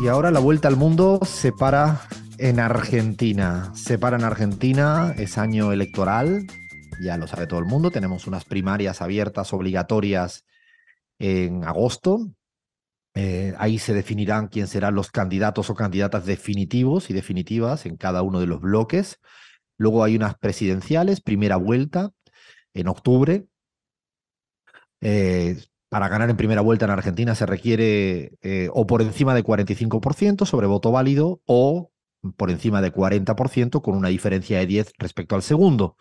Y ahora la vuelta al mundo se para en Argentina. Se para en Argentina, es año electoral, ya lo sabe todo el mundo. Tenemos unas primarias abiertas obligatorias en agosto. Ahí se definirán quién serán los candidatos o candidatas definitivos y definitivas en cada uno de los bloques. Luego hay unas presidenciales, primera vuelta en octubre. Eh, para ganar en primera vuelta en Argentina se requiere o por encima de 45% sobre voto válido o por encima de 40% con una diferencia de 10 respecto al segundo.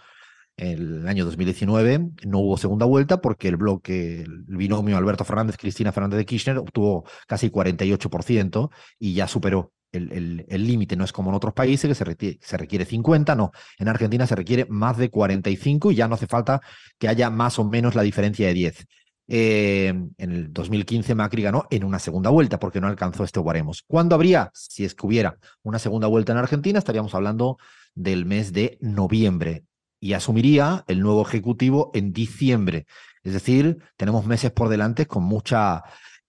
En el año 2019 no hubo segunda vuelta porque el bloque, el binomio Alberto Fernández-Cristina Fernández de Kirchner obtuvo casi 48% y ya superó el límite. No es como en otros países que se requiere 50, no. En Argentina se requiere más de 45 y ya no hace falta que haya más o menos la diferencia de 10. En el 2015 Macri ganó en una segunda vuelta porque no alcanzó este baremos. ¿Cuándo habría, si es que hubiera una segunda vuelta en Argentina? Estaríamos hablando del mes de noviembre y asumiría el nuevo Ejecutivo en diciembre. Es decir, tenemos meses por delante con mucha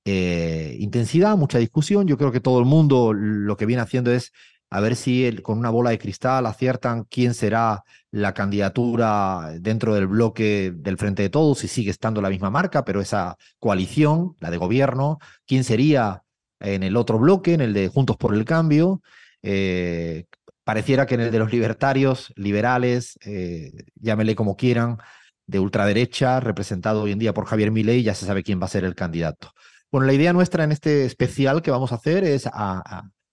intensidad, mucha discusión. Yo creo que todo el mundo lo que viene haciendo es a ver si con una bola de cristal aciertan quién será la candidatura dentro del bloque del Frente de Todos, si sigue estando la misma marca, pero esa coalición, la de gobierno, quién sería en el otro bloque, en el de Juntos por el Cambio. Pareciera que en el de los libertarios, liberales, llámele como quieran, de ultraderecha, representado hoy en día por Javier Milei, ya se sabe quién va a ser el candidato. Bueno, la idea nuestra en este especial que vamos a hacer es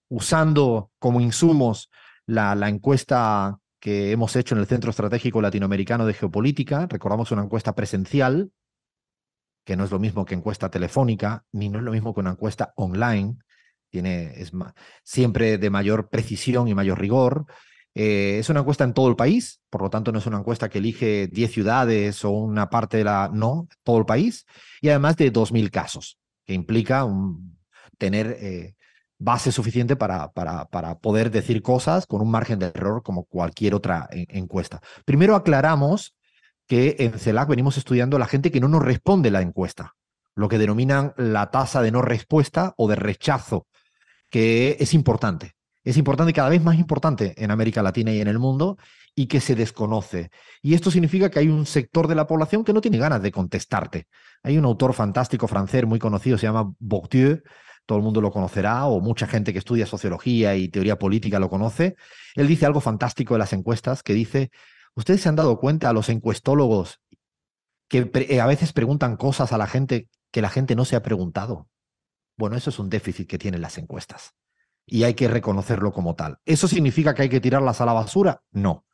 usando como insumos la encuesta que hemos hecho en el Centro Estratégico Latinoamericano de Geopolítica. Recordamos una encuesta presencial, que no es lo mismo que encuesta telefónica, ni no es lo mismo que una encuesta online. Es siempre de mayor precisión y mayor rigor. Es una encuesta en todo el país, por lo tanto no es una encuesta que elige 10 ciudades o una parte de la... No, todo el país. Y además de 2.000 casos, que implica tener base suficiente para poder decir cosas con un margen de error como cualquier otra encuesta. Primero aclaramos que en CELAC venimos estudiando la gente que no nos responde la encuesta, lo que denominan la tasa de no respuesta o de rechazo, que es importante. Es importante, cada vez más importante en América Latina y en el mundo, y que se desconoce. Y esto significa que hay un sector de la población que no tiene ganas de contestarte. Hay un autor fantástico francés muy conocido, se llama Bourdieu, todo el mundo lo conocerá, o mucha gente que estudia sociología y teoría política lo conoce. Él dice algo fantástico de las encuestas, que dice, ¿ustedes se han dado cuenta, a los encuestólogos, que a veces preguntan cosas a la gente que la gente no se ha preguntado? Bueno, eso es un déficit que tienen las encuestas y hay que reconocerlo como tal. ¿Eso significa que hay que tirarlas a la basura? No,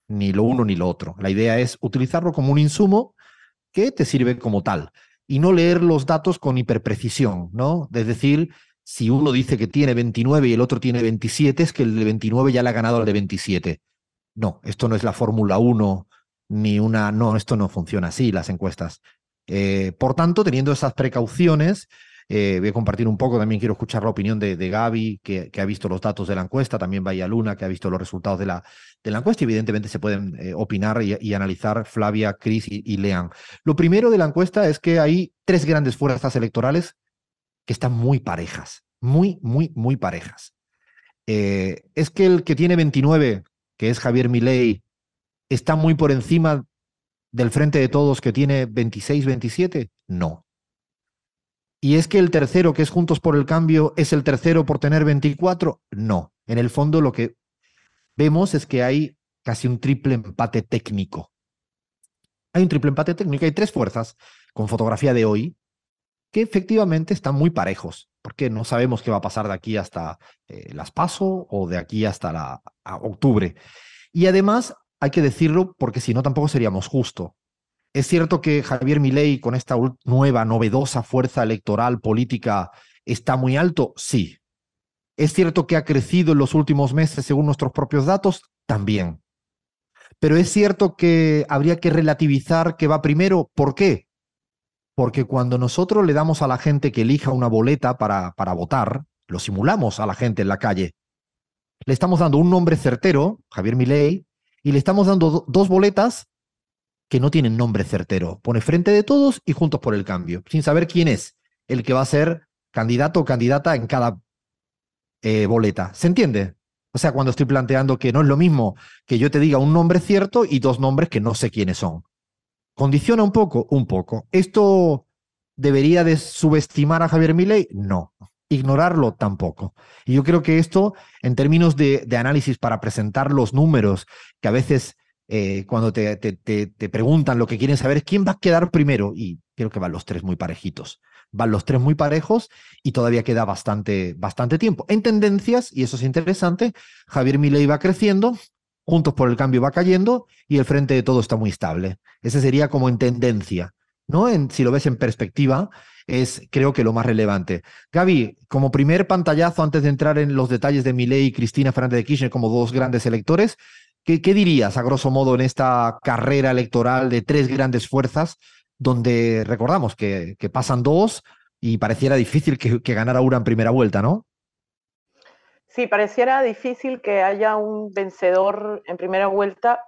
ni lo uno ni lo otro. La idea es utilizarlo como un insumo que te sirve como tal y no leer los datos con hiperprecisión, ¿no? Es decir, si uno dice que tiene 29 y el otro tiene 27, es que el de 29 ya le ha ganado al de 27. No, esto no es la Fórmula 1 ni una... No, esto no funciona así, las encuestas. Por tanto, teniendo esas precauciones, voy a compartir un poco, también quiero escuchar la opinión de Gaby, que ha visto los datos de la encuesta, también Bahía Luna, que ha visto los resultados de la encuesta, y evidentemente se pueden opinar y analizar Flavia, Cris y Lean. Lo primero de la encuesta es que hay tres grandes fuerzas electorales que están muy parejas, muy parejas. Es que el que tiene 29, que es Javier Milei, está muy por encima del Frente de Todos que tiene 26, 27, no. ¿Y es que el tercero, que es Juntos por el Cambio, es el tercero por tener 24? No. En el fondo lo que vemos es que hay casi un triple empate técnico. Hay un triple empate técnico, hay tres fuerzas con fotografía de hoy que efectivamente están muy parejos, porque no sabemos qué va a pasar de aquí hasta las PASO o de aquí hasta a octubre. Y además, hay que decirlo porque si no tampoco seríamos justos. ¿Es cierto que Javier Milei, con esta nueva, novedosa fuerza electoral política, está muy alto? Sí. ¿Es cierto que ha crecido en los últimos meses según nuestros propios datos? También. Pero es cierto que habría que relativizar que va primero. ¿Por qué? Porque cuando nosotros le damos a la gente que elija una boleta para votar, lo simulamos a la gente en la calle. Le estamos dando un nombre certero, Javier Milei, y le estamos dando dos boletas que no tienen nombre certero. Pone Frente de Todos y Juntos por el Cambio, sin saber quién es el que va a ser candidato o candidata en cada boleta. ¿Se entiende? O sea, cuando estoy planteando que no es lo mismo que yo te diga un nombre cierto y dos nombres que no sé quiénes son. ¿Condiciona un poco? Un poco. ¿Esto debería de subestimar a Javier Milei? No. Ignorarlo tampoco. Y yo creo que esto, en términos de análisis para presentar los números, que a veces cuando te preguntan lo que quieren saber es quién va a quedar primero, y creo que van los tres muy parejitos. Van los tres muy parejos y todavía queda bastante tiempo. En tendencias, y eso es interesante, Javier Milei va creciendo, Juntos por el Cambio va cayendo y el Frente de Todo está muy estable. Ese sería como en tendencia, ¿no? Si lo ves en perspectiva, es creo que lo más relevante. Gaby, como primer pantallazo, antes de entrar en los detalles de Milei y Cristina Fernández de Kirchner como dos grandes electores, ¿qué dirías, a grosso modo, en esta carrera electoral de tres grandes fuerzas, donde recordamos que pasan dos y pareciera difícil que ganara una en primera vuelta, ¿no? Sí, pareciera difícil que haya un vencedor en primera vuelta,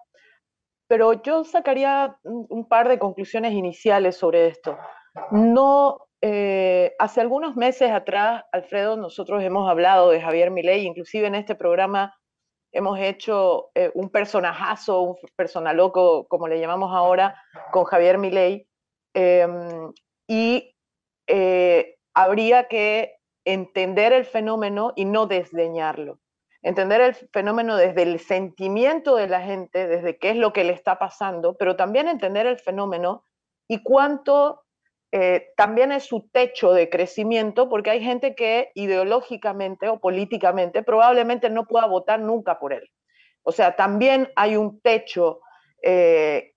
pero yo sacaría un par de conclusiones iniciales sobre esto. No, hace algunos meses atrás, Alfredo, nosotros hemos hablado de Javier Milei, inclusive en este programa hemos hecho un personajazo, un personaloco, como le llamamos ahora, con Javier Milei, eh, y habría que entender el fenómeno y no desdeñarlo. Entender el fenómeno desde el sentimiento de la gente, desde qué es lo que le está pasando, pero también entender el fenómeno y cuánto también es su techo de crecimiento, porque hay gente que ideológicamente o políticamente probablemente no pueda votar nunca por él. O sea, también hay un techo que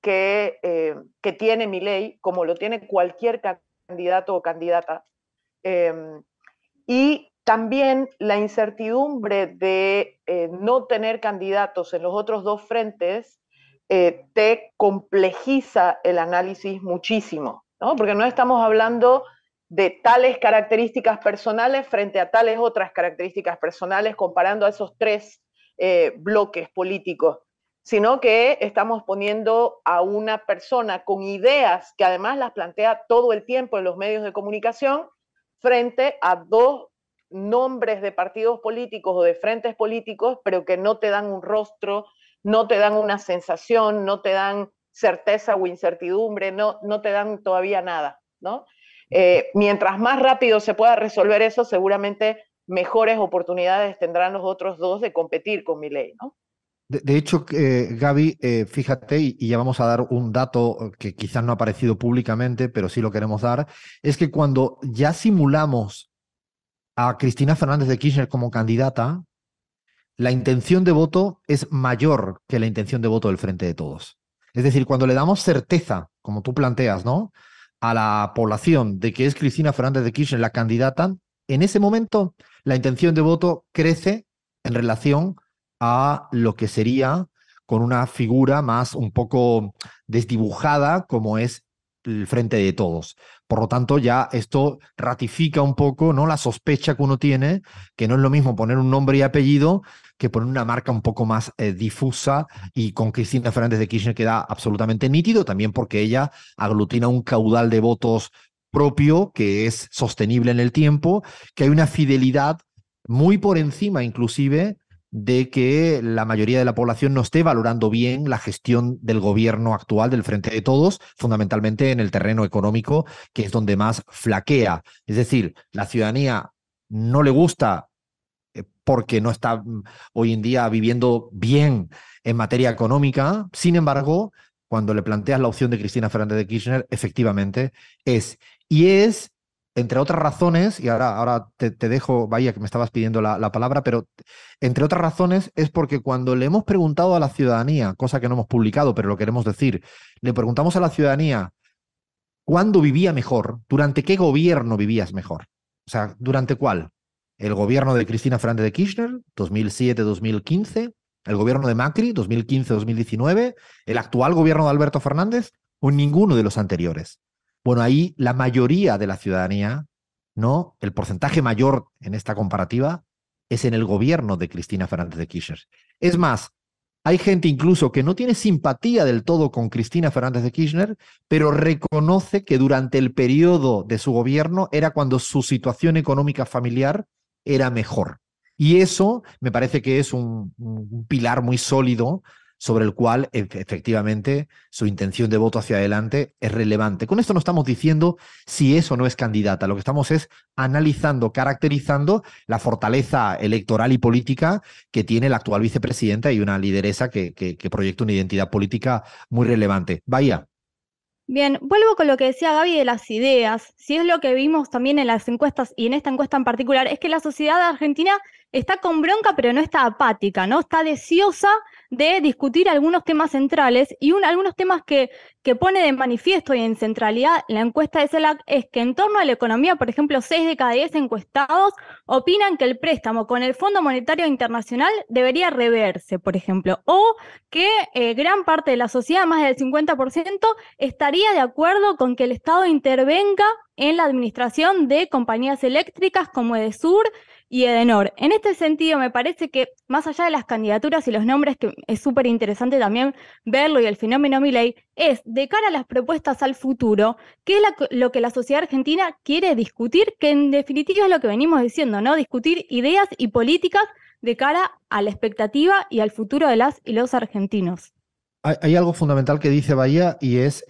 tiene Milei, como lo tiene cualquier candidato o candidata, eh, y también la incertidumbre de no tener candidatos en los otros dos frentes te complejiza el análisis muchísimo, ¿no? Porque no estamos hablando de tales características personales frente a tales otras características personales, comparando a esos tres bloques políticos, sino que estamos poniendo a una persona con ideas que además las plantea todo el tiempo en los medios de comunicación frente a dos nombres de partidos políticos o de frentes políticos, pero que no te dan un rostro, no te dan una sensación, no te dan certeza o incertidumbre, no te dan todavía nada, ¿no? Mientras más rápido se pueda resolver eso, seguramente mejores oportunidades tendrán los otros dos de competir con Milei, ¿no? De hecho, Gaby, fíjate, y ya vamos a dar un dato que quizás no ha aparecido públicamente, pero sí lo queremos dar, es que cuando ya simulamos a Cristina Fernández de Kirchner como candidata, la intención de voto es mayor que la intención de voto del Frente de Todos. Es decir, cuando le damos certeza, como tú planteas, ¿no?, a la población de que es Cristina Fernández de Kirchner la candidata, en ese momento la intención de voto crece en relación a lo que sería con una figura más un poco desdibujada como es el Frente de Todos. Por lo tanto, ya esto ratifica un poco, ¿no?, la sospecha que uno tiene, que no es lo mismo poner un nombre y apellido que poner una marca un poco más difusa, y con Cristina Fernández de Kirchner queda absolutamente nítido, también porque ella aglutina un caudal de votos propio que es sostenible en el tiempo, que hay una fidelidad muy por encima inclusive de que la mayoría de la población no esté valorando bien la gestión del gobierno actual del Frente de Todos, fundamentalmente en el terreno económico, que es donde más flaquea. Es decir, la ciudadanía no le gusta porque no está hoy en día viviendo bien en materia económica. Sin embargo, cuando le planteas la opción de Cristina Fernández de Kirchner, efectivamente es, entre otras razones, y ahora te dejo, vaya, que me estabas pidiendo la palabra, pero entre otras razones es porque cuando le hemos preguntado a la ciudadanía, cosa que no hemos publicado, pero lo queremos decir, le preguntamos a la ciudadanía cuándo vivía mejor, durante qué gobierno vivías mejor. O sea, ¿durante cuál? El gobierno de Cristina Fernández de Kirchner, 2007-2015, el gobierno de Macri, 2015-2019, el actual gobierno de Alberto Fernández, o ninguno de los anteriores. Bueno, ahí la mayoría de la ciudadanía, ¿no? El porcentaje mayor en esta comparativa es en el gobierno de Cristina Fernández de Kirchner. Es más, hay gente incluso que no tiene simpatía del todo con Cristina Fernández de Kirchner, pero reconoce que durante el periodo de su gobierno era cuando su situación económica familiar era mejor. Y eso me parece que es un pilar muy sólido sobre el cual efectivamente su intención de voto hacia adelante es relevante. Con esto no estamos diciendo si es o no es candidata, lo que estamos es analizando, caracterizando la fortaleza electoral y política que tiene la actual vicepresidenta y una lideresa que proyecta una identidad política muy relevante. Vaya. Bien, vuelvo con lo que decía Gaby de las ideas. Si es lo que vimos también en las encuestas y en esta encuesta en particular, es que la sociedad argentina está con bronca, pero no está apática, ¿no? Está deseosa de discutir algunos temas centrales y algunos temas que pone de manifiesto y en centralidad la encuesta de CELAC es que en torno a la economía, por ejemplo, 6 de cada 10 encuestados opinan que el préstamo con el Fondo Monetario Internacional debería reverse, por ejemplo, o que gran parte de la sociedad, más del 50%, estaría de acuerdo con que el Estado intervenga en la administración de compañías eléctricas como Edesur y Edenor. En este sentido, me parece que más allá de las candidaturas y los nombres, que es súper interesante también verlo y el fenómeno Milei, es de cara a las propuestas al futuro, qué es lo que la sociedad argentina quiere discutir, que en definitiva es lo que venimos diciendo, ¿no? Discutir ideas y políticas de cara a la expectativa y al futuro de las y los argentinos. Hay algo fundamental que dice Bahía y es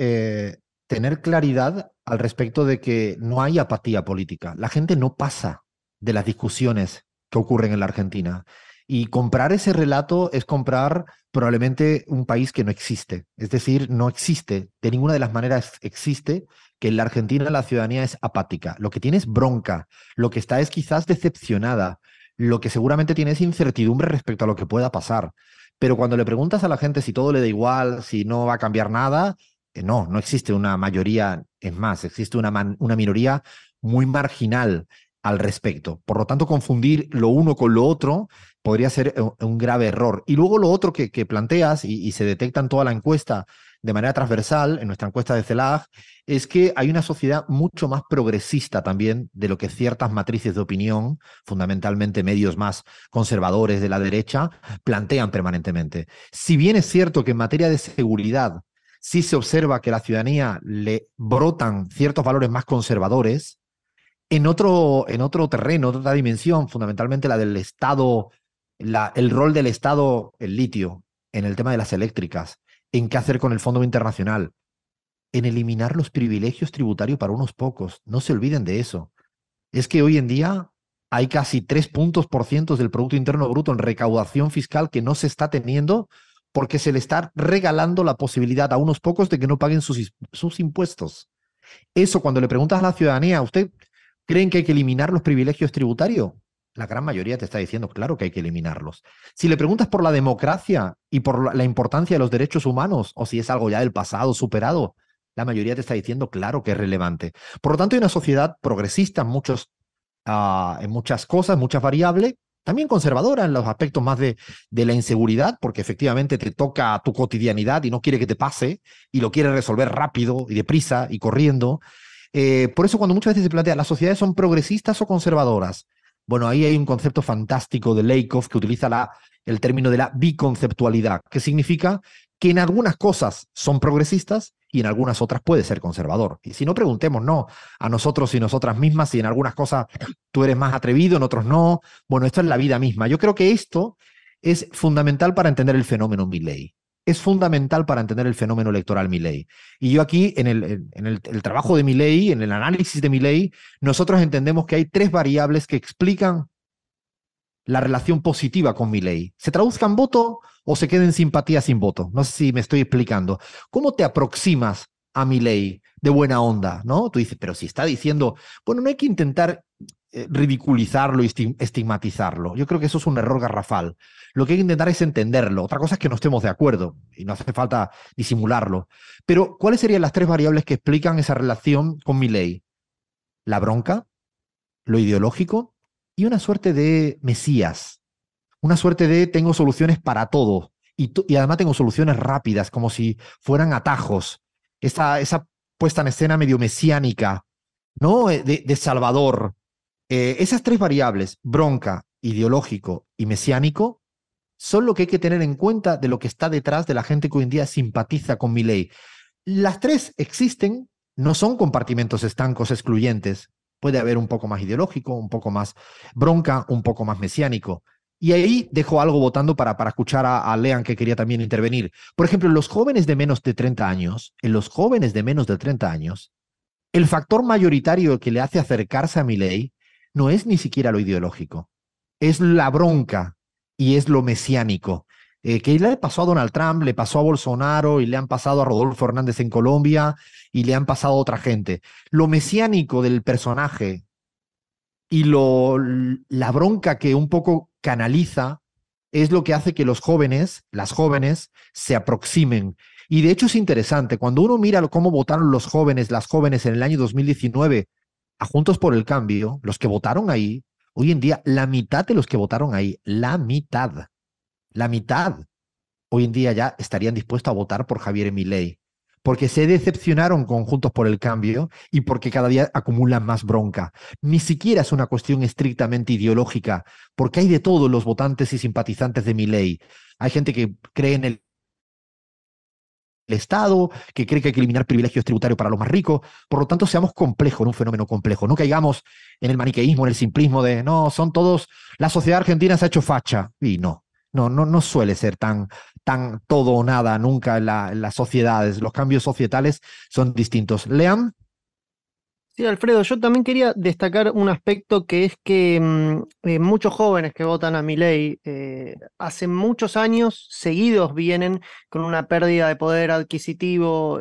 tener claridad al respecto de que no hay apatía política. La gente no pasa de las discusiones que ocurren en la Argentina. Y comprar ese relato es comprar probablemente un país que no existe. Es decir, no existe, de ninguna de las maneras existe que en la Argentina la ciudadanía es apática. Lo que tiene es bronca, lo que está es quizás decepcionada, lo que seguramente tiene es incertidumbre respecto a lo que pueda pasar. Pero cuando le preguntas a la gente si todo le da igual, si no va a cambiar nada, no existe una mayoría, es más, existe una minoría muy marginal al respecto. Por lo tanto, confundir lo uno con lo otro podría ser un grave error. Y luego lo otro que planteas, y se detecta en toda la encuesta de manera transversal, en nuestra encuesta de CELAG, es que hay una sociedad mucho más progresista también de lo que ciertas matrices de opinión, fundamentalmente medios más conservadores de la derecha, plantean permanentemente. Si bien es cierto que en materia de seguridad sí se observa que a la ciudadanía le brotan ciertos valores más conservadores, en otro terreno, otra dimensión, fundamentalmente la del Estado, el rol del Estado, el litio, en el tema de las eléctricas, en qué hacer con el Fondo Internacional, en eliminar los privilegios tributarios para unos pocos. No se olviden de eso. Es que hoy en día hay casi 3 puntos por ciento del Producto Interno Bruto en recaudación fiscal que no se está teniendo porque se le está regalando la posibilidad a unos pocos de que no paguen sus impuestos. Eso, cuando le preguntas a la ciudadanía, ¿usted creen que hay que eliminar los privilegios tributarios? La gran mayoría te está diciendo, claro que hay que eliminarlos. Si le preguntas por la democracia y por la importancia de los derechos humanos, o si es algo ya del pasado, superado, la mayoría te está diciendo, claro que es relevante. Por lo tanto, hay una sociedad progresista en muchas cosas, muchas variables, también conservadora en los aspectos más de la inseguridad, porque efectivamente te toca tu cotidianidad y no quiere que te pase, y lo quiere resolver rápido y deprisa y corriendo. Por eso cuando muchas veces se plantea, ¿las sociedades son progresistas o conservadoras? Bueno, ahí hay un concepto fantástico de Lakoff que utiliza el término de la biconceptualidad, que significa que en algunas cosas son progresistas y en algunas otras puede ser conservador. Y si no, preguntemos, no, a nosotros y nosotras mismas, si en algunas cosas tú eres más atrevido, en otros no. Bueno, esto es la vida misma. Yo creo que esto es fundamental para entender el fenómeno Milei. Es fundamental para entender el fenómeno electoral Milei. Y yo aquí, en el trabajo de Milei, en el análisis de Milei, nosotros entendemos que hay 3 variables que explican la relación positiva con Milei. ¿Se traduzca en voto o se quede en simpatía sin voto? No sé si me estoy explicando. ¿Cómo te aproximas a Milei de buena onda, ¿no? Tú dices, pero si está diciendo, bueno, no hay que intentar ridiculizarlo y estigmatizarlo. Yo creo que eso es un error garrafal. Lo que hay que intentar es entenderlo. Otra cosa es que no estemos de acuerdo y no hace falta disimularlo. Pero, ¿cuáles serían las 3 variables que explican esa relación con Milei? La bronca, lo ideológico y una suerte de mesías. Una suerte de tengo soluciones para todo y además tengo soluciones rápidas, como si fueran atajos. Esa puesta en escena medio mesiánica, ¿no? De Salvador. Esas 3 variables, bronca, ideológico y mesiánico, son lo que hay que tener en cuenta de lo que está detrás de la gente que hoy en día simpatiza con Milei. Las 3 existen, no son compartimentos estancos excluyentes. puede haber un poco más ideológico, un poco más bronca, un poco más mesiánico. Y ahí dejo algo votando para escuchar a Lean, que quería también intervenir. Por ejemplo, en los jóvenes de menos de 30 años, el factor mayoritario que le hace acercarse a Milei no es ni siquiera lo ideológico, es la bronca y es lo mesiánico. Que le pasó a Donald Trump, le pasó a Bolsonaro y le han pasado a Rodolfo Hernández en Colombia y le han pasado a otra gente. Lo mesiánico del personaje y la bronca que un poco canaliza es lo que hace que los jóvenes, las jóvenes, se aproximen. Y de hecho es interesante, cuando uno mira cómo votaron los jóvenes, las jóvenes en el año 2019 a Juntos por el Cambio, los que votaron ahí, hoy en día la mitad de los que votaron ahí, la mitad, hoy en día ya estarían dispuestos a votar por Javier Milei, porque se decepcionaron con Juntos por el Cambio y porque cada día acumulan más bronca. Ni siquiera es una cuestión estrictamente ideológica, porque hay de todos los votantes y simpatizantes de Milei. Hay gente que cree en el Estado, que cree que hay que eliminar privilegios tributarios para los más ricos. Por lo tanto, seamos complejos en un fenómeno complejo. No caigamos en el maniqueísmo, en el simplismo de, no, son todos, la sociedad argentina se ha hecho facha. Y no suele ser tan todo o nada nunca en las sociedades. Los cambios societales son distintos. Lean. Sí, Alfredo, yo también quería destacar un aspecto que es que muchos jóvenes que votan a Milei hace muchos años seguidos vienen con una pérdida de poder adquisitivo,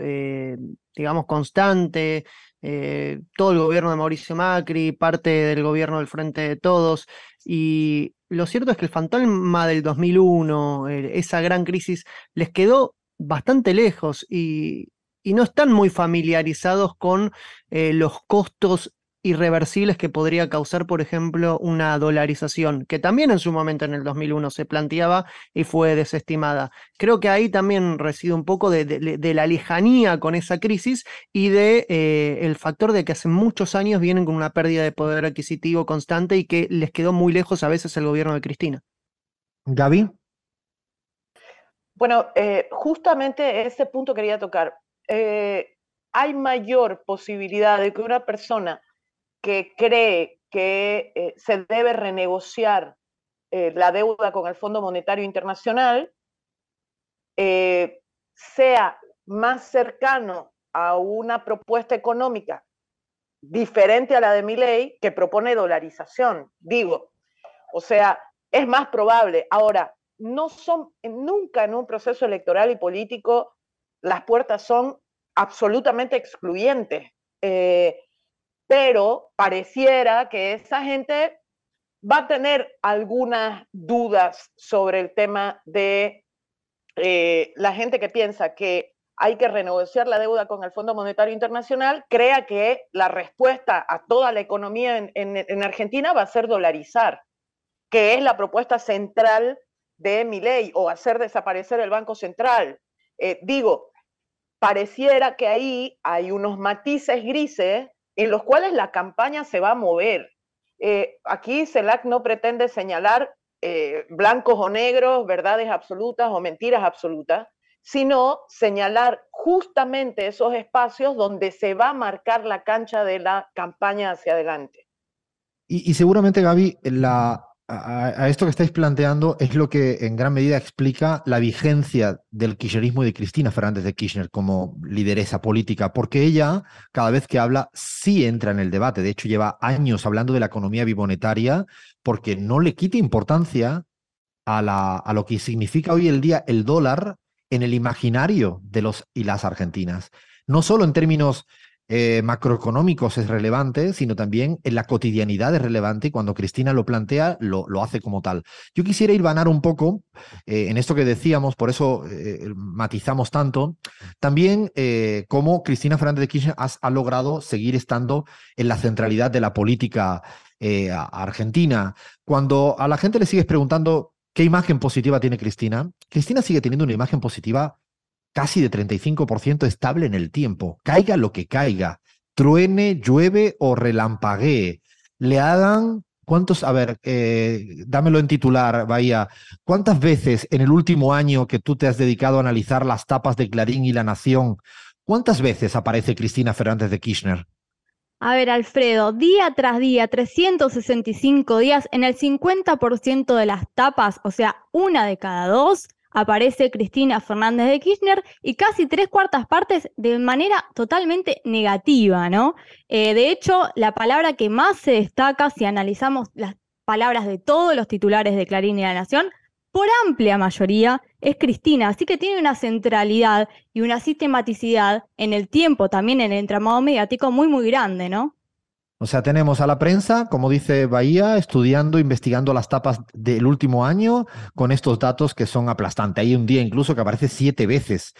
digamos, constante. Todo el gobierno de Mauricio Macri, parte del gobierno del Frente de Todos, y lo cierto es que el fantasma del 2001, esa gran crisis, les quedó bastante lejos y no están muy familiarizados con los costos irreversibles que podría causar, por ejemplo, una dolarización, que también en su momento en el 2001 se planteaba y fue desestimada. Creo que ahí también reside un poco de la lejanía con esa crisis y el factor de que hace muchos años vienen con una pérdida de poder adquisitivo constante y que les quedó muy lejos a veces el gobierno de Cristina. Gaby. Bueno, justamente ese punto quería tocar. Hay mayor posibilidad de que una persona que cree que se debe renegociar la deuda con el Fondo Monetario Internacional sea más cercano a una propuesta económica diferente a la de Milei, que propone dolarización, digo. O sea, es más probable. Ahora, nunca en un proceso electoral y político las puertas son absolutamente excluyentes. Pero pareciera que esa gente va a tener algunas dudas sobre el tema de la gente que piensa que hay que renegociar la deuda con el Fondo Monetario Internacional, crea que la respuesta a toda la economía en Argentina va a ser dolarizar, que es la propuesta central de Milei, o hacer desaparecer el Banco Central. Digo, pareciera que ahí hay unos matices grises en los cuales la campaña se va a mover. Aquí CELAC no pretende señalar blancos o negros, verdades absolutas o mentiras absolutas, sino señalar justamente esos espacios donde se va a marcar la cancha de la campaña hacia adelante. Y seguramente, Gaby, a esto que estáis planteando es lo que en gran medida explica la vigencia del kirchnerismo y de Cristina Fernández de Kirchner como lideresa política, porque ella, cada vez que habla, sí entra en el debate. De hecho, lleva años hablando de la economía bimonietaria porque no le quita importancia a lo que significa hoy el día el dólar en el imaginario de los y las argentinas. No solo en términos macroeconómicos es relevante, sino también en la cotidianidad es relevante, y cuando Cristina lo plantea, lo hace como tal. Yo quisiera hilvanar un poco en esto que decíamos, por eso matizamos tanto, también cómo Cristina Fernández de Kirchner ha logrado seguir estando en la centralidad de la política argentina. Cuando a la gente le sigues preguntando qué imagen positiva tiene Cristina, Cristina sigue teniendo una imagen positiva casi de 35% estable en el tiempo, caiga lo que caiga, truene, llueve o relampaguee, le hagan, ¿cuántos? A ver, dámelo en titular, Bahía, ¿cuántas veces en el último año que tú te has dedicado a analizar las tapas de Clarín y La Nación, cuántas veces aparece Cristina Fernández de Kirchner? A ver, Alfredo, día tras día, 365 días, en el 50% de las tapas, o sea, una de cada dos, aparece Cristina Fernández de Kirchner y casi 3/4 partes de manera totalmente negativa, ¿no? De hecho, la palabra que más se destaca, si analizamos las palabras de todos los titulares de Clarín y La Nación, por amplia mayoría es Cristina, así que tiene una centralidad y una sistematicidad en el tiempo, también en el entramado mediático muy, muy grande, ¿no? O sea, tenemos a la prensa, como dice Bahía, estudiando, investigando las tapas del último año con estos datos que son aplastantes. Hay un día incluso que aparece 7 veces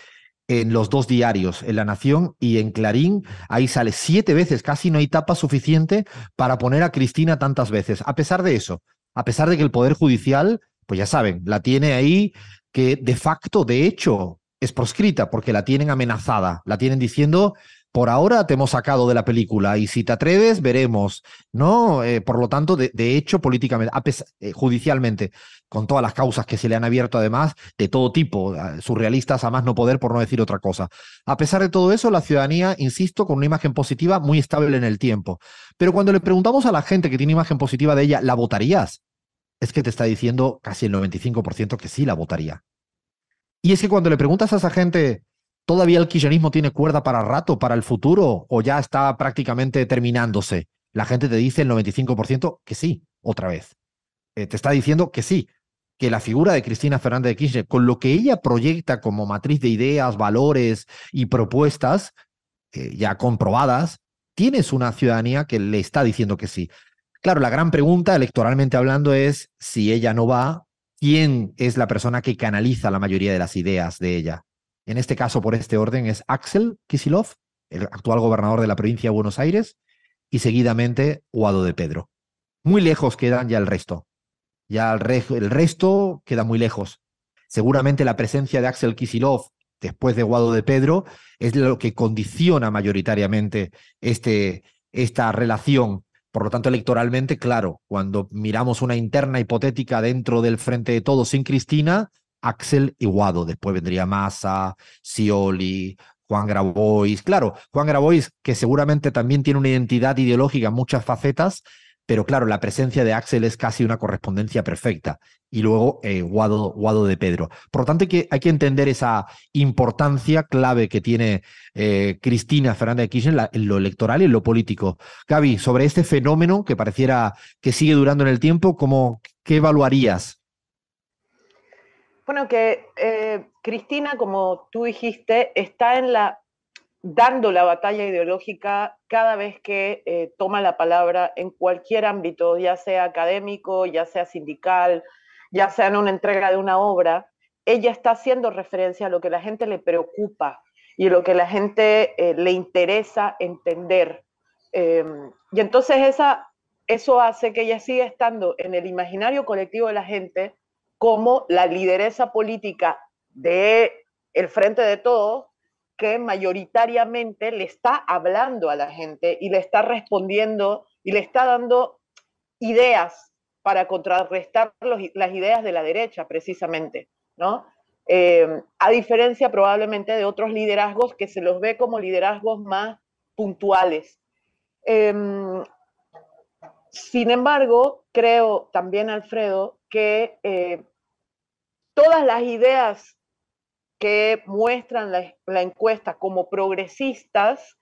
en los 2 diarios, en La Nación y en Clarín. Ahí sale 7 veces, casi no hay tapa suficiente para poner a Cristina tantas veces. A pesar de eso, a pesar de que el Poder Judicial, pues ya saben, la tiene ahí que de facto, de hecho, es proscrita porque la tienen amenazada, la tienen diciendo: por ahora te hemos sacado de la película y si te atreves, veremos, ¿no? Por lo tanto, de hecho, políticamente, judicialmente, con todas las causas que se le han abierto además, de todo tipo, surrealistas a más no poder, por no decir otra cosa. A pesar de todo eso, la ciudadanía, insisto, con una imagen positiva muy estable en el tiempo. Pero cuando le preguntamos a la gente que tiene imagen positiva de ella, ¿la votarías? Es que te está diciendo casi el 95% que sí la votaría. Y es que cuando le preguntas a esa gente, ¿todavía el kirchnerismo tiene cuerda para rato, para el futuro, o ya está prácticamente terminándose? La gente te dice el 95% que sí, otra vez. Te está diciendo que sí, que la figura de Cristina Fernández de Kirchner, con lo que ella proyecta como matriz de ideas, valores y propuestas ya comprobadas, tienes una ciudadanía que le está diciendo que sí. Claro, la gran pregunta, electoralmente hablando, es si ella no va, ¿quién es la persona que canaliza la mayoría de las ideas de ella? En este caso, por este orden, es Axel Kicillof, el actual gobernador de la provincia de Buenos Aires, y seguidamente Guado de Pedro. Muy lejos quedan ya el resto. Ya el resto queda muy lejos. Seguramente la presencia de Axel Kicillof después de Guado de Pedro es lo que condiciona mayoritariamente esta relación. Por lo tanto, electoralmente, claro, cuando miramos una interna hipotética dentro del Frente de Todos sin Cristina, Axel y Guado. Después vendría Massa, Scioli, Juan Grabois. Claro, Juan Grabois, que seguramente también tiene una identidad ideológica en muchas facetas, pero claro, la presencia de Axel es casi una correspondencia perfecta. Y luego Guado de Pedro. Por lo tanto, hay que entender esa importancia clave que tiene Cristina Fernández de Kirchner en lo electoral y en lo político. Gaby, sobre este fenómeno que pareciera que sigue durando en el tiempo, ¿qué evaluarías? Bueno, que Cristina, como tú dijiste, está dando la batalla ideológica cada vez que toma la palabra en cualquier ámbito, ya sea académico, ya sea sindical, ya sea en una entrega de una obra. Ella está haciendo referencia a lo que a la gente le preocupa y a lo que a la gente le interesa entender. Y entonces eso hace que ella siga estando en el imaginario colectivo de la gente como la lideresa política del Frente de Todos, que mayoritariamente le está hablando a la gente y le está respondiendo y le está dando ideas para contrarrestar las ideas de la derecha, precisamente, ¿no? A diferencia probablemente de otros liderazgos que se los ve como liderazgos más puntuales. Sin embargo, creo también, Alfredo, que todas las ideas que muestran la encuesta como progresistas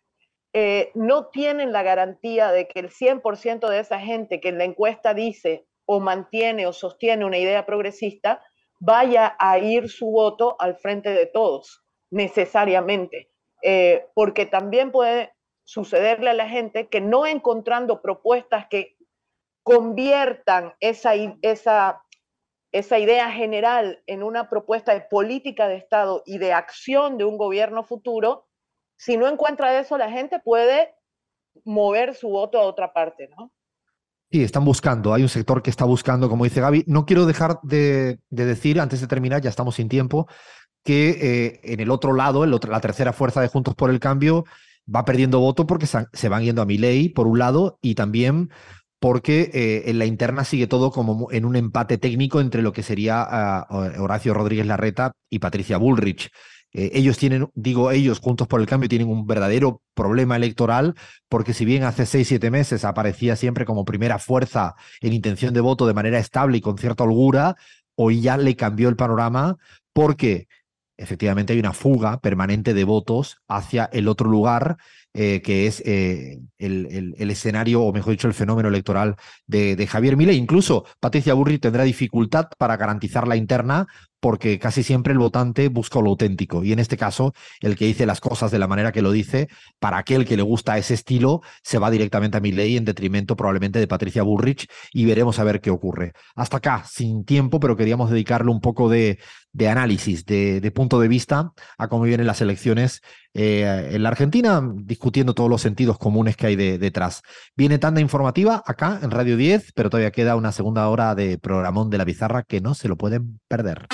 no tienen la garantía de que el 100% de esa gente que en la encuesta dice o mantiene o sostiene una idea progresista vaya a ir su voto al Frente de Todos, necesariamente. Porque también puede sucederle a la gente que no encontrando propuestas que conviertan esa idea general en una propuesta de política de Estado y de acción de un gobierno futuro, si no encuentra eso, la gente puede mover su voto a otra parte, ¿no? Sí, están buscando, hay un sector que está buscando, como dice Gaby. No quiero dejar de decir, antes de terminar, ya estamos sin tiempo, que en el otro lado, la tercera fuerza de Juntos por el Cambio va perdiendo voto porque se van yendo a Milei, por un lado, y también porque en la interna sigue todo como en un empate técnico entre lo que sería Horacio Rodríguez Larreta y Patricia Bullrich. Ellos tienen, digo ellos, Juntos por el Cambio, tienen un verdadero problema electoral, porque si bien hace 6-7 meses aparecía siempre como primera fuerza en intención de voto de manera estable y con cierta holgura, hoy ya le cambió el panorama porque efectivamente hay una fuga permanente de votos hacia el otro lugar, que es el escenario, o mejor dicho, el fenómeno electoral de Javier Milei. Incluso Patricia Bullrich tendrá dificultad para garantizar la interna, porque casi siempre el votante busca lo auténtico. Y en este caso, el que dice las cosas de la manera que lo dice, para aquel que le gusta ese estilo, se va directamente a Milei en detrimento probablemente de Patricia Bullrich, y veremos a ver qué ocurre. Hasta acá, sin tiempo, pero queríamos dedicarle un poco de análisis, de punto de vista a cómo vienen las elecciones en la Argentina, discutiendo todos los sentidos comunes que hay detrás. Viene tanda informativa acá en Radio 10, pero todavía queda una segunda hora de programón de La Pizarra que no se lo pueden perder.